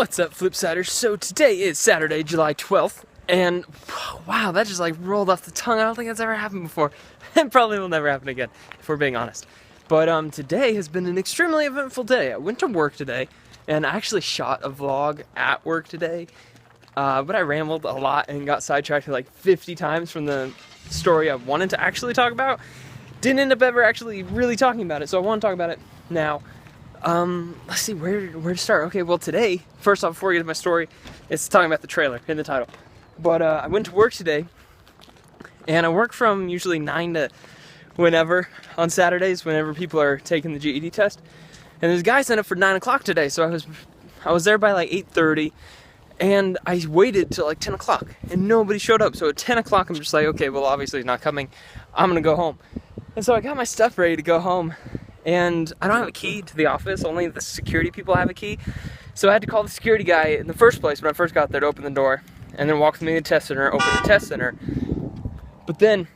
What's up, Flipsiders? So today is Saturday, July 12th, and wow, that just like rolled off the tongue. I don't think that's ever happened before. It probably will never happen again, if we're being honest. But today has been an extremely eventful day. I went to work today, and I actually shot a vlog at work today, but I rambled a lot and got sidetracked like 50 times from the story I wanted to actually talk about. Didn't end up ever actually really talking about it, so I want to talk about it now. Let's see where to start. Okay, well today, first off, before we get to my story, it's talking about the trailer in the title. But I went to work today, and I work from usually 9 to whenever on Saturdays, whenever people are taking the GED test. And this guy signed up for 9 o'clock today, so I was there by like 8:30, and I waited till like 10 o'clock, and nobody showed up. So at 10 o'clock, I'm just like, okay, well obviously he's not coming. I'm gonna go home. And so I got my stuff ready to go home. And I don't have a key to the office, only the security people have a key. So I had to call the security guy in the first place when I first got there to open the door, and then walk with me to the test center, open the test center. But then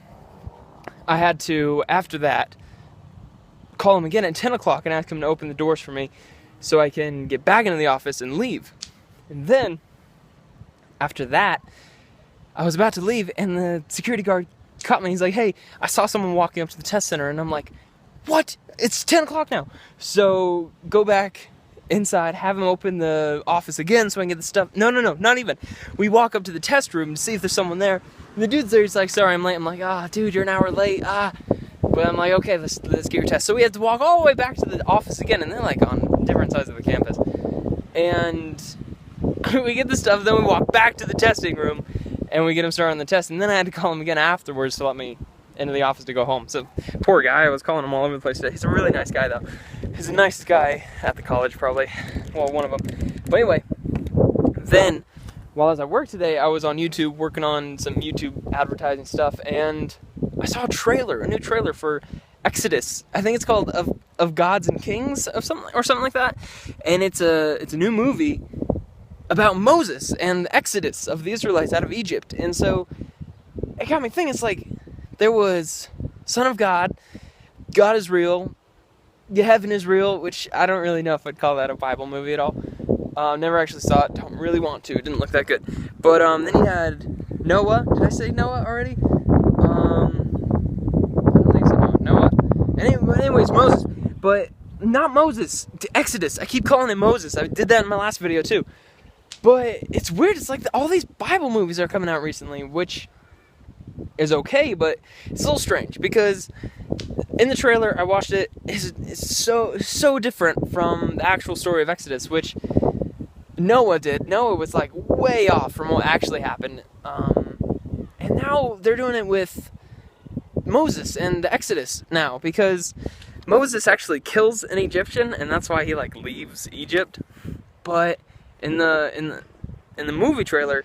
I had to, after that, call him again at 10 o'clock and ask him to open the doors for me so I can get back into the office and leave. And then, after that, I was about to leave, and the security guard caught me. He's like, hey, I saw someone walking up to the test center, and I'm like, what? It's 10 o'clock now. So go back inside, have him open the office again so I can get the stuff. No, not even. We walk up to the test room to see if there's someone there. And the dude's there, he's like, sorry, I'm late. I'm like, dude, you're an hour late. But I'm like, okay, let's get your test. So we had to walk all the way back to the office again, and they're like on different sides of the campus. And we get the stuff, then we walk back to the testing room, and we get him started on the test. And then I had to call him again afterwards to let me into the office to go home. So poor guy, I was calling him all over the place today. He's a really nice guy though. He's a nice guy at the college probably. Well, one of them. But anyway, then while I was at work today, I was on YouTube working on some YouTube advertising stuff, and I saw a new trailer for Exodus. I think it's called of Gods and Kings or something like that. And it's a new movie about Moses and the Exodus of the Israelites out of Egypt. And so it got me thinking, it's like, there was Son of God, God is real, heaven is real, which I don't really know if I'd call that a Bible movie at all. Never actually saw it, don't really want to, it didn't look that good. But then he had Noah. Did I say Noah already? I don't think so, Noah. Anyways, Moses. But not Moses, Exodus. I keep calling it Moses. I did that in my last video too. But it's weird, it's like all these Bible movies are coming out recently, which is okay, but it's a little strange because in the trailer I watched it's so different from the actual story of Exodus, which Noah did. Noah was like way off from what actually happened, and now they're doing it with Moses and the Exodus now, because Moses actually kills an Egyptian, and that's why he like leaves Egypt. But in the movie trailer,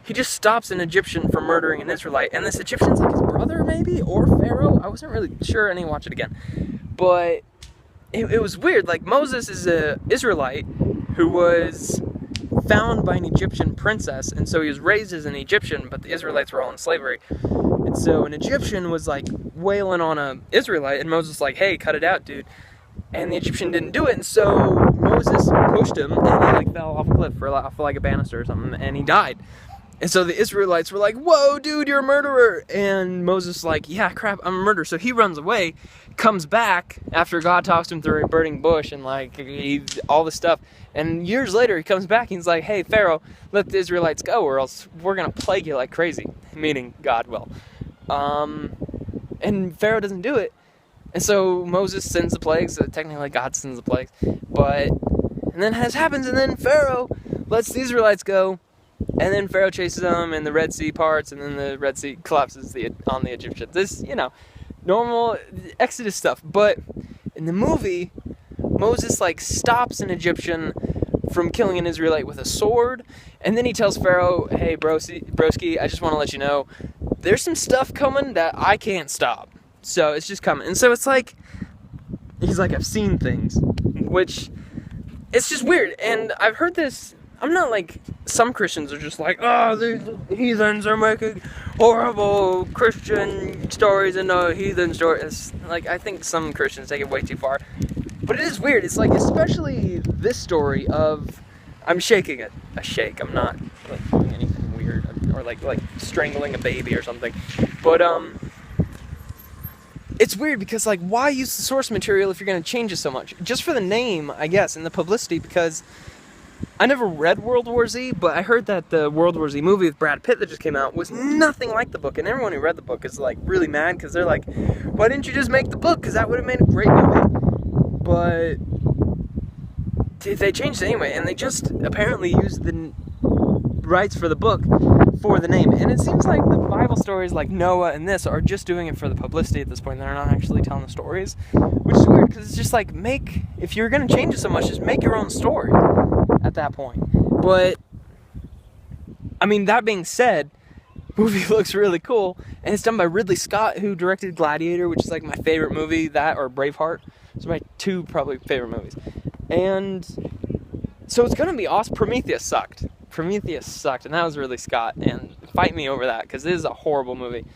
he just stops an Egyptian from murdering an Israelite, and this Egyptian's like his brother, maybe, or Pharaoh. I wasn't really sure. I need to watch it again, but it was weird. Like, Moses is a Israelite who was found by an Egyptian princess, and so he was raised as an Egyptian, but the Israelites were all in slavery, and so an Egyptian was like wailing on a Israelite, and Moses was like, hey, cut it out, dude. And the Egyptian didn't do it, and so Moses pushed him, and he like fell off a cliff off like a banister or something, and he died. And so the Israelites were like, whoa, dude, you're a murderer. And Moses was like, yeah, crap, I'm a murderer. So he runs away, comes back after God talks to him through a burning bush and like all this stuff. And years later, he comes back and he's like, hey, Pharaoh, let the Israelites go or else we're going to plague you like crazy. Meaning God will. And Pharaoh doesn't do it. And so Moses sends the plagues. So technically God sends the plagues. And then this happens, and then Pharaoh lets the Israelites go. And then Pharaoh chases them, and the Red Sea parts, and then the Red Sea collapses on the Egyptians. This, normal Exodus stuff. But in the movie, Moses, like, stops an Egyptian from killing an Israelite with a sword. And then he tells Pharaoh, hey, broski, I just want to let you know, there's some stuff coming that I can't stop. So it's just coming. And so it's like, he's like, I've seen things. Which, it's just weird. And I've heard this. I'm not like, some Christians are just like, the heathens are making horrible Christian stories and heathen stories. Like, I think some Christians take it way too far. But it is weird. It's like, especially this story of I'm shaking a shake. I'm not like doing anything weird or like strangling a baby or something. But it's weird because like why use the source material if you're going to change it so much? Just for the name, I guess, and the publicity, because I never read World War Z, but I heard that the World War Z movie with Brad Pitt that just came out was nothing like the book, and everyone who read the book is like really mad because they're like, why didn't you just make the book? Because that would have made a great movie. But they changed it anyway, and they just apparently used the rights for the book for the name. And it seems like the Bible stories like Noah and this are just doing it for the publicity at this point. They're not actually telling the stories, which is weird because it's just like, if you're going to change it so much, just make your own story at that point. But I mean, that being said, the movie looks really cool, and it's done by Ridley Scott, who directed Gladiator, which is like my favorite movie, that or Braveheart. Those are my two probably favorite movies. And so it's going to be awesome. Prometheus sucked, and that was Ridley Scott, and fight me over that, because it is a horrible movie.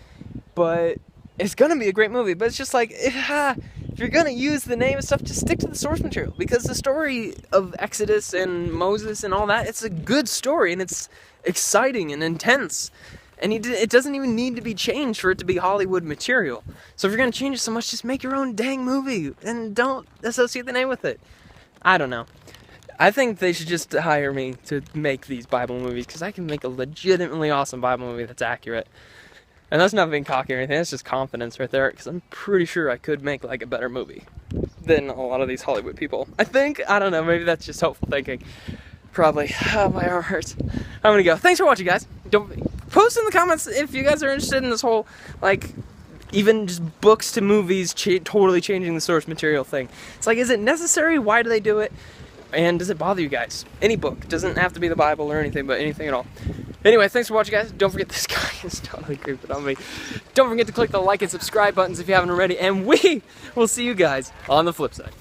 But it's going to be a great movie, but it's just like, if you're going to use the name and stuff, just stick to the source material, because the story of Exodus and Moses and all that, it's a good story, and it's exciting and intense. And it doesn't even need to be changed for it to be Hollywood material. So if you're going to change it so much, just make your own dang movie, and don't associate the name with it. I don't know. I think they should just hire me to make these Bible movies, because I can make a legitimately awesome Bible movie that's accurate. And that's not being cocky or anything, that's just confidence right there, because I'm pretty sure I could make like a better movie than a lot of these Hollywood people. I think, I don't know, maybe that's just hopeful thinking. Probably. Oh, my arm hurts. I'm gonna go. Thanks for watching, guys. Post in the comments if you guys are interested in this whole, like, even just books to movies totally changing the source material thing. It's like, is it necessary? Why do they do it? And does it bother you guys? Any book. Doesn't have to be the Bible or anything, but anything at all. Anyway, thanks for watching, guys. Don't forget, this guy is totally creeping on me. Don't forget to click the like and subscribe buttons if you haven't already, and we will see you guys on the flip side.